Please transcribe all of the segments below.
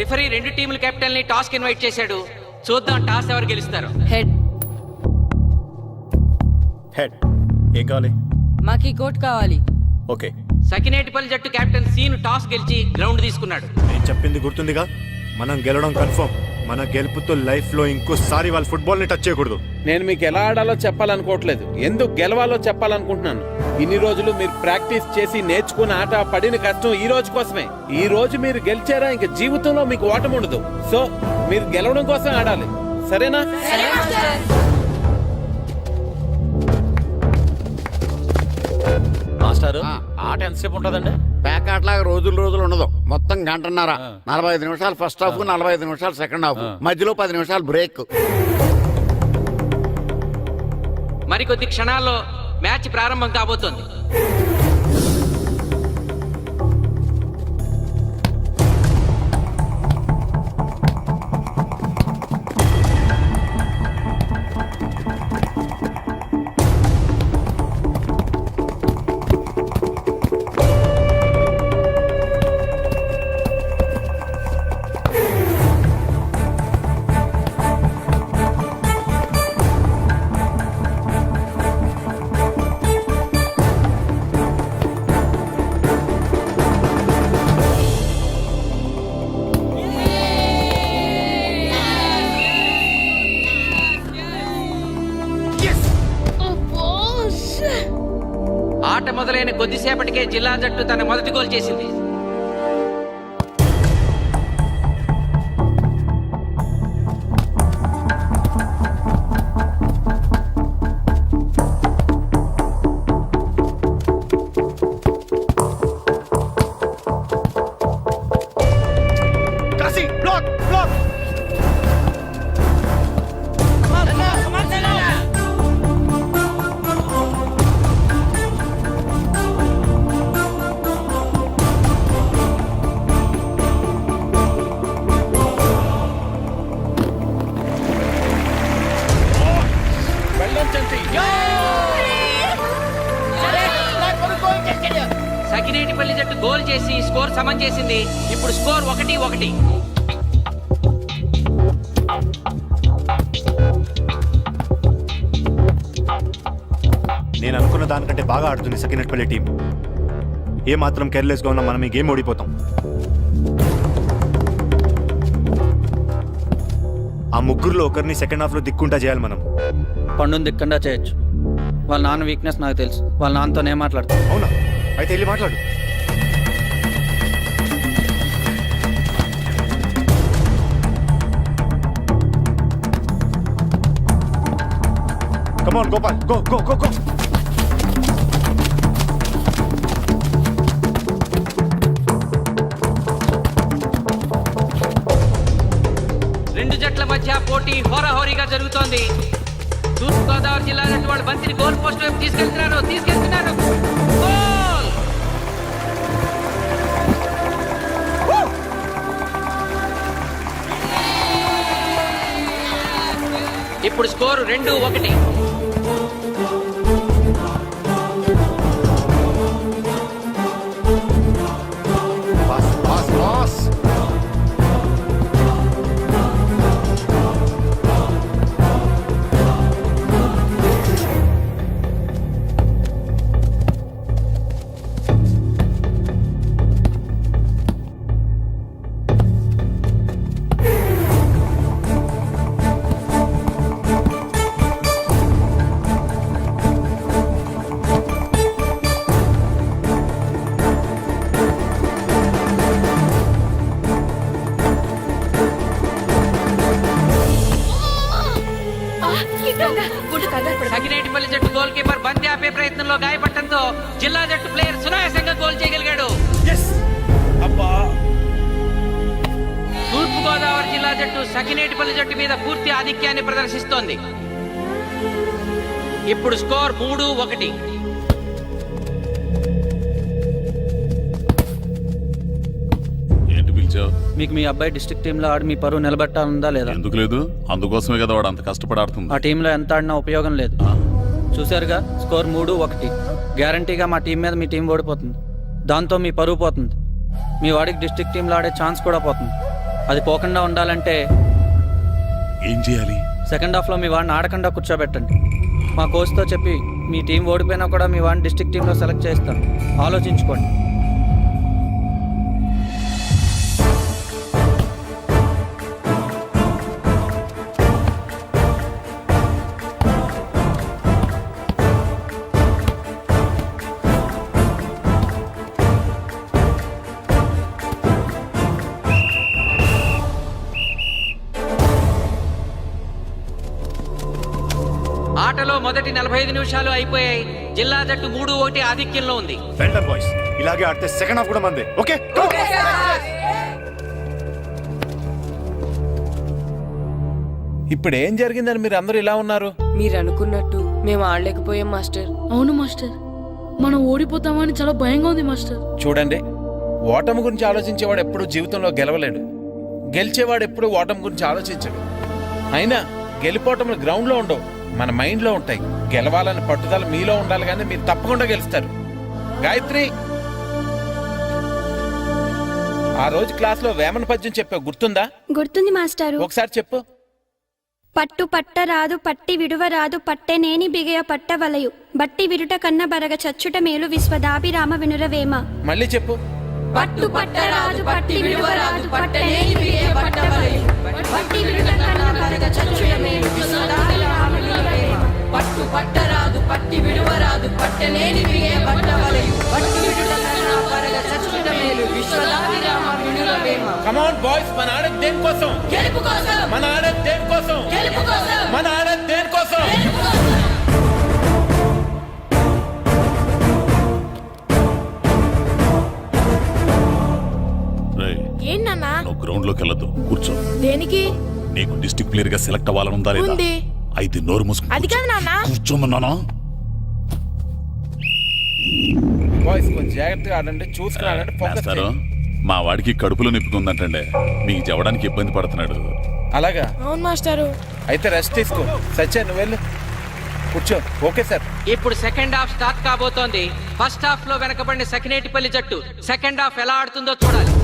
Referee రెండు టీముల captain ని toss కి ఇన్వైట్ చేశాడు. చూద్దాం టాస్ ఎవరు గెలుస్తారు. హెడ్. హెడ్. ఏం కావాలి? మాకు ఈ కోట్ కావాలి. ఓకే. సకినేటిపల్లి జట్టు కెప్టెన్ సీను టాస్ గెలిచి గ్రౌండ్ తీసుకున్నాడు. నేను చెప్పింది గుర్తుందిగా, మనం గెలవడం కన్ఫర్మ్. మన గెలుపుతో లైఫ్ లో ఇంకోసారి వాళ్ళ ఫుట్బాల్ ని టచ్ చేయకూడదు. నేను మీకు ఎలా ఆడాలో చెప్పాలనుకోవట్లేదు, ఎందుకు గెలవాలో చెప్పాలనుకుంటున్నాను. ఇన్ని రోజులు మీరు ప్రాక్టీస్ చేసి నేర్చుకున్న ఆట పడిన కష్టం ఈ రోజు కోసమే. ఈ రోజు మీరు గెలిచారా ఇంక జీవితంలో మీకు ఓటమి ఉండదు. సో మీరు గెలవడం కోసం ఆడాలి, సరేనా? మాస్టారు, ఆట ఎంతసేపు ఉంటుందండి? పేకాట్లాగా రోజులు ఉండదు. మొత్తం గంటన్నర. 45 నిమిషాలు ఫస్ట్ హాఫ్, 45 నిమిషాలు సెకండ్ హాఫ్, మధ్యలో 10 నిమిషాలు బ్రేక్. మరికొద్ది క్షణాల్లో మ్యాచ్ ప్రారంభం కాబోతోంది. ఆట మొదలైన కొద్దిసేపటికే జిల్లా జట్టు తన మొదటి గోల్ చేసింది. సకినేటిపల్లి జట్టు గోల్ చేసి స్కోర్ సమం చేసింది. ఇప్పుడు స్కోర్ 1-1. నేను అనుకున్న దానికంటే బాగా ఆడుతుంది సకినేటిపల్లి టీం. ఏ మాత్రం కేర్లెస్ గా ఉన్నా మనం ఈ గేమ్ ఓడిపోతాం. ఆ ముగ్గురులో ఒకరిని సెకండ్ హాఫ్ లో దిక్కుంటా చేయాలి మనం. పండుని దిక్కుండా చేయొచ్చు. వాళ్ళ నాన్న వీక్నెస్ నాకు తెలుసు. వాళ్ళ నాన్నతో నేను మాట్లాడతాను. అవునా? అయితే వెళ్ళి మాట్లాడు. Come on, Gopal. Go. రెండు జట్ల మధ్య పోటీ హోరాహోరీగా జరుగుతోంది. తూర్పుగోదావరి జిల్లా జట్టు వాళ్ళు బంతిని గోల్ పోస్ట్ వైపు తీసుకెళ్తున్నారు. గోల్! ఇప్పుడు స్కోరు 2-1. పాస్. సకినేటిపల్లి జట్టు గోల్ కీపర్ బంతి ఆపే ప్రయత్నంలో గాయపడటంతో జిల్లా జట్టు ప్లేయర్ సునాయాసంగా గోల్ చేయగలిగాడు. తూర్పుగోదావరి జిల్లా జట్టు సకినేటిపల్లి జట్టు మీద పూర్తి ఆధిక్యాన్ని ప్రదర్శిస్తోంది. ఇప్పుడు స్కోర్ 3-1. మీకు మీ అబ్బాయి డిస్ట్రిక్ట్ టీంలో ఆడి మీ పరువు నిలబెట్టాలందా లేదా? ఎందుకు లేదు? అందుకోసమే కదా వాడు అంత కష్టపడి ఆడుతుంది. ఆ టీంలో ఎంత ఆడినా ఉపయోగం లేదు. చూసారుగా, స్కోర్ 3-1. గ్యారంటీగా మా టీం మీద మీ టీం ఓడిపోతుంది. దాంతో మీ పరువు పోతుంది. మీ వాడికి డిస్ట్రిక్ట్ టీంలో ఆడే ఛాన్స్ కూడా పోతుంది. అది పోకుండా ఉండాలంటే ఏం చేయాలి? సెకండ్ హాఫ్లో మీ వాడిని ఆడకుండా కూర్చోబెట్టండి. మా కోచ్తో చెప్పి మీ టీం ఓడిపోయినా కూడా మీ వాడిని డిస్ట్రిక్ట్ టీంలో సెలెక్ట్ చేస్తాం. ఆలోచించుకోండి. ఆటలో మొదటి 45 నిమిషాలు అయిపోయాయి. జిల్లా జట్టు 3-1 ఆధిక్యంలో ఉంది. వెల్డన్ బాయ్స్, ఇలాగే ఆడితే సెకండ్ హాఫ్ కూడా మందే. ఓకే ఇప్పుడు ఏం జరిగిందని మీరు అందరూ ఇలా ఉన్నారు? మీరు అనుకున్నట్టు మేము ఆడలేకపోయాం మాస్టర్. అవును మాస్టర్, మనం ఓడిపోతామని చాలా భయంగా ఉంది మాస్టర్. చూడండి, ఓటమి గురించి ఆలోచించేవాడు ఎప్పుడు జీవితంలో గెలవలేడు. గెలిచేవాడు ఎప్పుడు ఓటమి గురించి ఆలోచించడు. అయినా గెలిపోవటములు గ్రౌండ్లో ఉండవు, మన మైండ్లో ఉంటాయి. గెలవాలని పట్టుదల మీలో ఉండాలి, కానీ మీరు తప్పకుండా గెలుస్తారు. గాయత్రి, ఆ రోజు క్లాస్లో వేమన పద్యం చెప్పావు, గుర్తుందా? గుర్తుంది మాస్టారు. ఒకసారి చెప్పు. పట్టు పట్టరాదు పట్టి విడువరాదు పట్టెనేని బిగయ పట్టవలయు బట్టి విరుట కన్న బరగ చచ్చుట మేలు విశ్వదాభిరామ వినురవేమ. మళ్ళీ చెప్పు. పట్టు పట్టరాదు పట్టి విడువరాదు పట్టనేని బిగయ పట్టవలయు బట్టి విరుట కన్న బరగ చచ్చుట మేలు విశ్వదాభిరామ వినురవేమ. పట్టు పట్టరాదు పట్టి విడువరాదు పట్టనేని బిగయ పట్టవలయు బట్టి విరుట కన్న బరగ చచ్చుట మేలు విశ్వదాభిరామ వినురవేమ. కమ్ ఆన్ బాయ్స్, మన ఆడేది దేనికోసం? గెలుపు కోసం. మన ఆడేది దేనికోసం? గెలుపు కోసం. మన ఆడేది దేనికోసం? రేయ్, ఏంటన్నా? నువ్వు గ్రౌండ్ లోకి వెళ్ళదు, కూర్చో. దేనికి? నీకు డిస్ట్రిక్ట్ ప్లేయర్ గా సెలెక్ట్ అవ్వాలని ఉందా లేదా? ఉంది. అయితే నోరు మూసుకుని అది కాదు నాన్న. కూర్చోమన్నానా? బాయ్స్ కొంచెం జాగ్రత్తగా ఆడండి, చూసుకుని ఆడండి, ఫోకస్ మాస్టారు, చేయండి. మా వాడికి కడుపులో నిప్పుకుందంటండే, మీకు చెప్పడానికి ఇబ్బంది పడుతున్నాడు. అలాగా? అవును మాస్టారు. అయితే రెస్ట్ తీసుకో. సత్య, నువ్వు వెళ్ళు, కూర్చో. Okay sir. ఇప్పుడు సెకండ్ హాఫ్ స్టార్ట్ కాబోతోంది. ఫస్ట్ హాఫ్ లో వెనకబడిన సకినేటిపల్లి జట్టు సెకండ్ హాఫ్ ఎలా ఆడుతుందో చూడాలి.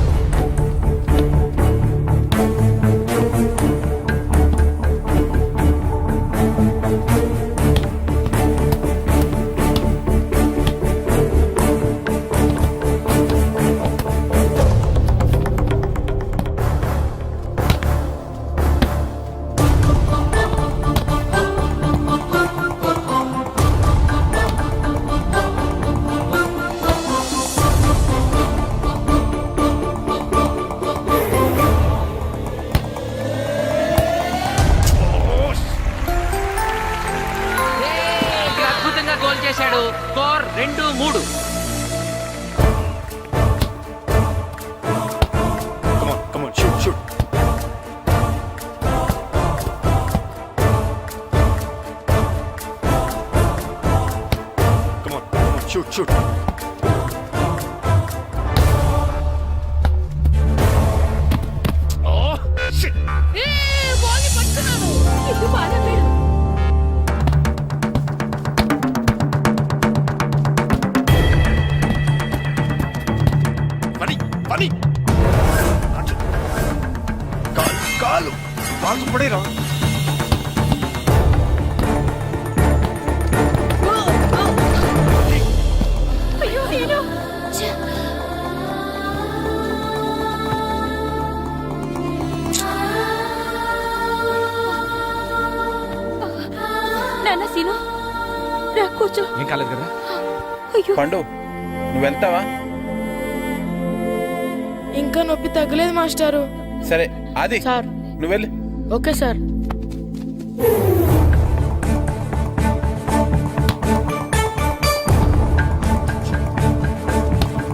అద్భుతంగా గోల్ చేశాడు. Score 2-3. Come on, shoot. Come on, shoot. Oh, shit. ఇప్పుడు బాధపడు. పని కాలు పడేరా. అయ్యో నేను నాన్న సీను రా కూర్చో. ఏం కాలేదు కదా? అయ్యో పండు, నువ్వు వెళ్తావా? ఇంకా నొప్పి తగ్గలేదు మాస్టారు. సరే, అది సార్. నువ్వు వెళ్ళు. Okay sir.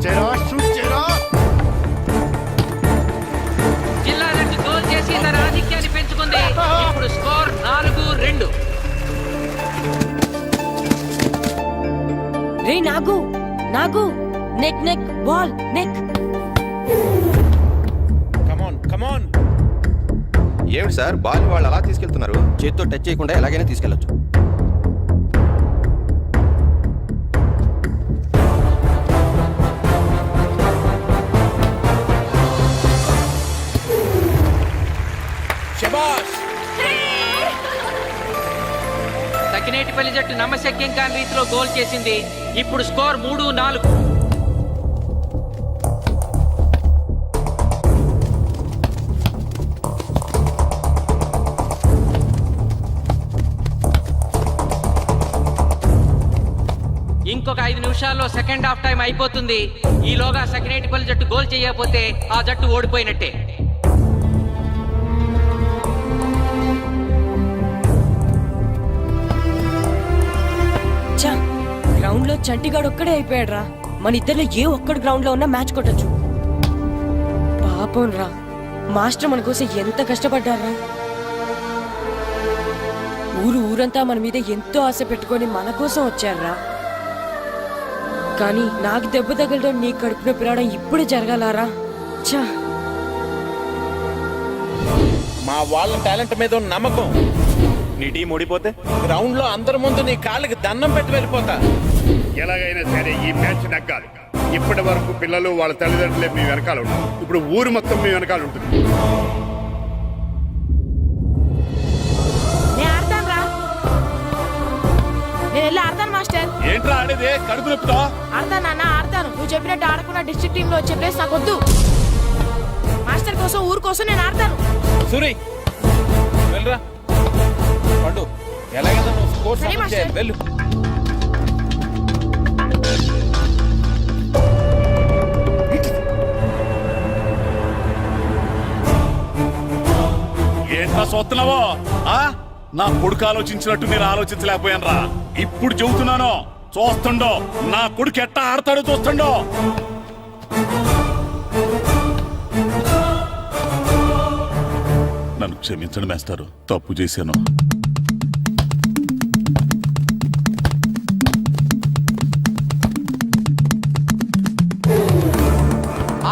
చేరా. జిల్లా జట్టు గోల్ చేసి తన ఆధిక్యాన్ని పెంచుకుంది. ఇప్పుడు స్కోర్ 4-2. రే నాగు నెక్ బాల్ నెక్. కమాన్. ఏమిటి సార్, బాల్ వాళ్ళు అలా తీసుకెళ్తున్నారు? చేతితో టచ్ చేయకుండా ఎలాగైనా తీసుకెళ్లొచ్చు. సకినేటిపల్లి జట్టు నమ్మశక్యం కాని రీతిలో గోల్ చేసింది. ఇప్పుడు స్కోర్ 3-4. ఇంకొక 5 నిమిషాల్లో సెకండ్ హాఫ్ టైం అయిపోతుంది. ఈలోగా సకినేటిపల్లి జట్టు గోల్ చేయకపోతే ఆ జట్టు ఓడిపోయినట్టే. గ్రౌండ్ లో చంటిగాడు ఒక్కడే అయిపోయాడు రా. మన ఇద్దరిలో ఏ ఒక్కడు గ్రౌండ్ లో ఉన్నా మ్యాచ్ కొట్టచ్చు. పాపం రా, మాస్టర్ మన కోసం ఎంత కష్టపడ్డారా. ఊరంతా మన మీద ఎంతో ఆశ పెట్టుకొని మన కోసం వచ్చారా. కానీ నాకు దెబ్బ తగలడం, నీ కడుపు నొప్పి రావడం ఇప్పుడే జరగాలారా. చా, మా వాళ్ళ టాలెంట్ మీద ఉన్న నమ్మకం. నీ టీం ఓడిపోతే గ్రౌండ్ లో అందరి ముందు నీ కాళ్ళకి దండం పెట్టి వెళ్ళిపోతా. ఎలాగైనా సరే ఈ మ్యాచ్ నగ్గాలి. ఇప్పటి వరకు పిల్లలు వాళ్ళ తల్లిదండ్రులే మీ వెనకాల ఉంటారు. ఇప్పుడు ఊరు మొత్తం మీ వెనకాల ఉంటుంది. ఏంట్రా ఆడేది? కడుపు నొప్పితో ఆడతాను. నువ్వు చెప్పినట్టు ఆడకుండా డిస్ట్రిక్ట్ టీమ్ లో వచ్చే ప్లేస్ నాకు వద్దు. మాస్టర్ కోసం, ఊరు కోసం నేను ఆడతాను. సూరి వెళ్ళరా. పండు ఎలాగైనా నువ్వు స్కోర్ సరే, సమన్ చేయాలి. వెళ్ళు. ఏంట్రా చూస్తున్నావో? నా కొడుకు ఆలోచించినట్టు నేను ఆలోచించలేకపోయాను రా. ఇప్పుడు చెబుతున్నాను, చూస్తుండో నా కొడుకు ఎట్టా ఆడతాడో చూస్తుండో. నన్ను క్షమించండి మేస్టారు, తప్పు చేశాను.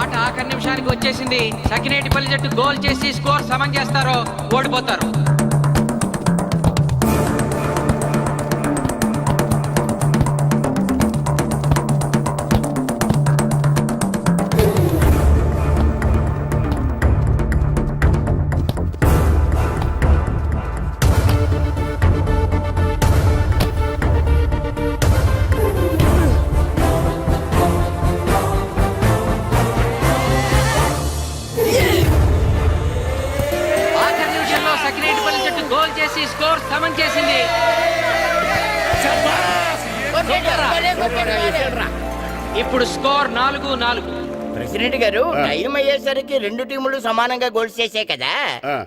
ఆట ఆఖరి నిమిషానికి వచ్చేసింది. సకినేటిపల్లి జట్టు గోల్ చేసి స్కోర్ సమం చేస్తారో ఓడిపోతారు. సకినేటిపల్లి జట్టు గోల్ చేసి స్కోర్ సమం చేసింది. ఇప్పుడు స్కోర్ 4-4. ప్రెసిడెంట్ గారు, టైం అయ్యేసరికి 2 టీములు సమానంగా గోల్స్ చేసాయి కదా,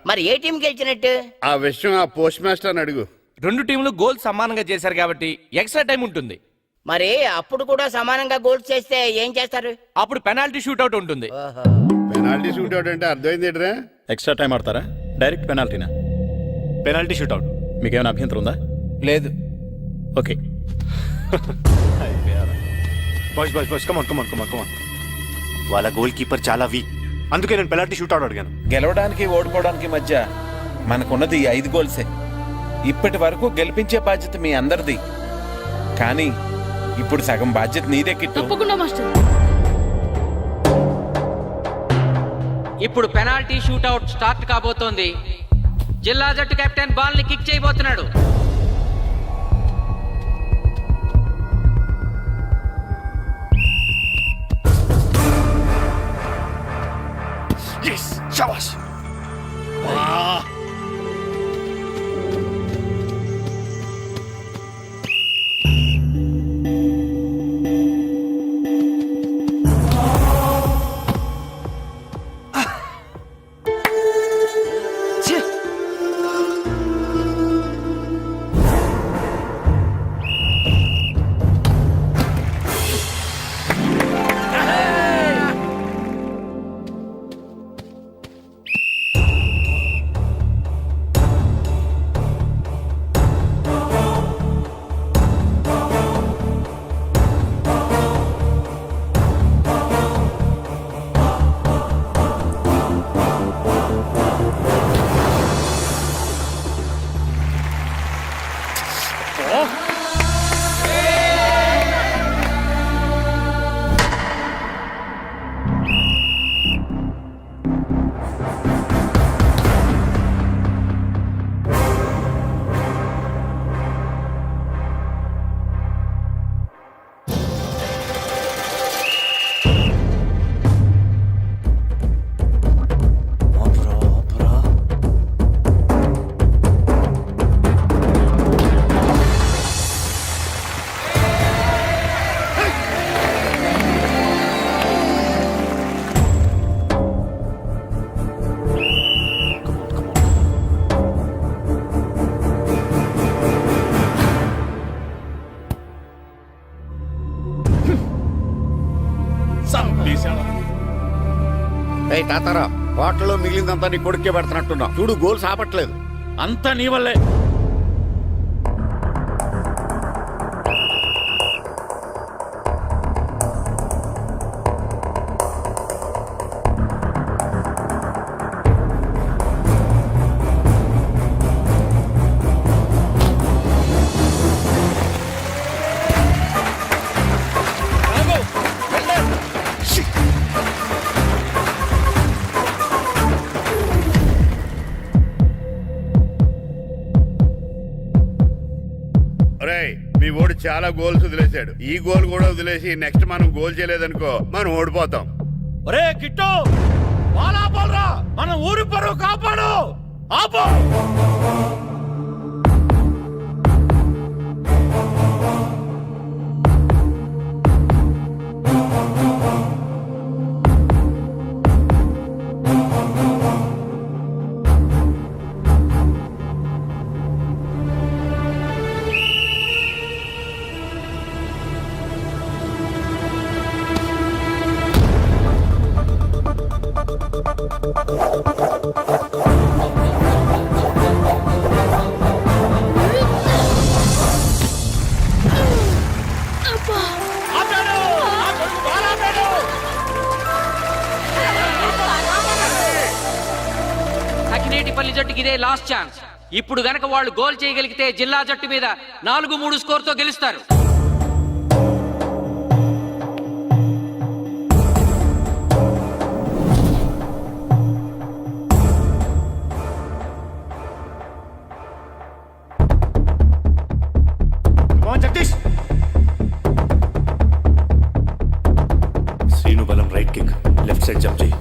మరి ఏ టీం గెలిచినట్టు? ఆ విషయం ఆ పోస్ట్ మాస్టర్ అడుగు. 2 టీంలు గోల్ సమానంగా చేశారు కాబట్టి ఎక్స్ట్రా టైం ఉంటుంది. మరి అప్పుడు కూడా సమానంగా గోల్స్ చేస్తే ఏం చేస్తారు? అప్పుడు పెనాల్టీ షూట్అవుట్ ఉంటుంది. పెనాల్టీ షూట్అవుట్ అంటే అర్థమైంది ఏంట్రా? ఎక్స్ట్రా టైం ఆడతారా? డైరెక్ట్ పెనాల్టీనా? Penalty shootout. మీకేమైనా అభ్యంతరం ఉందా? లేదు. ఓకే. Boys come on. వాళ్ళ గోల్ కీపర్ చాలా వీక్, అందుకే నేను పెనాల్టీ షూట్అవుట్ అడిగాను. గెలవడానికి ఓడిపోవడానికి మధ్య మనకున్నది 5 గోల్సే. ఇప్పటి వరకు గెలిపించే బాధ్యత మీ అందరిది. కానీ ఇప్పుడు సగం బాధ్యత నీదే కిట్టు. తప్పకుండా మాస్టర్. ఇప్పుడు పెనాల్టీ షూట్అవుట్ స్టార్ట్ కాబోతోంది. జిల్లా జట్టు కెప్టెన్ బాల్ ని కిక్ చేయబోతున్నాడు. చంపేశాడు. ఏయ్ తాతారా, హోటల్లో మిగిలిందంతా నీ కొడుకే పెడుతున్నట్టున్నావు. చూడు గోల్స్ ఆపట్లేదు. అంతా నీ వల్లే. ఒరేయ్, మీ ఓడి చాలా గోల్స్ వదిలేశాడు. ఈ గోల్ కూడా వదిలేసి నెక్స్ట్ మనం గోల్ చేయలేదనుకో మనం ఓడిపోతాం. ఒరే కిట్టు, బాలా బాలరా, మన ఊరి పరువు కాపాడు. ఆపో. తకినేటిపల్లి జట్టుకి ఇదే లాస్ట్ ఛాన్స్. ఇప్పుడు గనక వాళ్ళు గోల్ చేయగలిగితే జిల్లా జట్టు మీద 4-3 స్కోర్తో గెలుస్తారు. జగదీష్, శ్రీను బలం right kick, left side jump చేయి.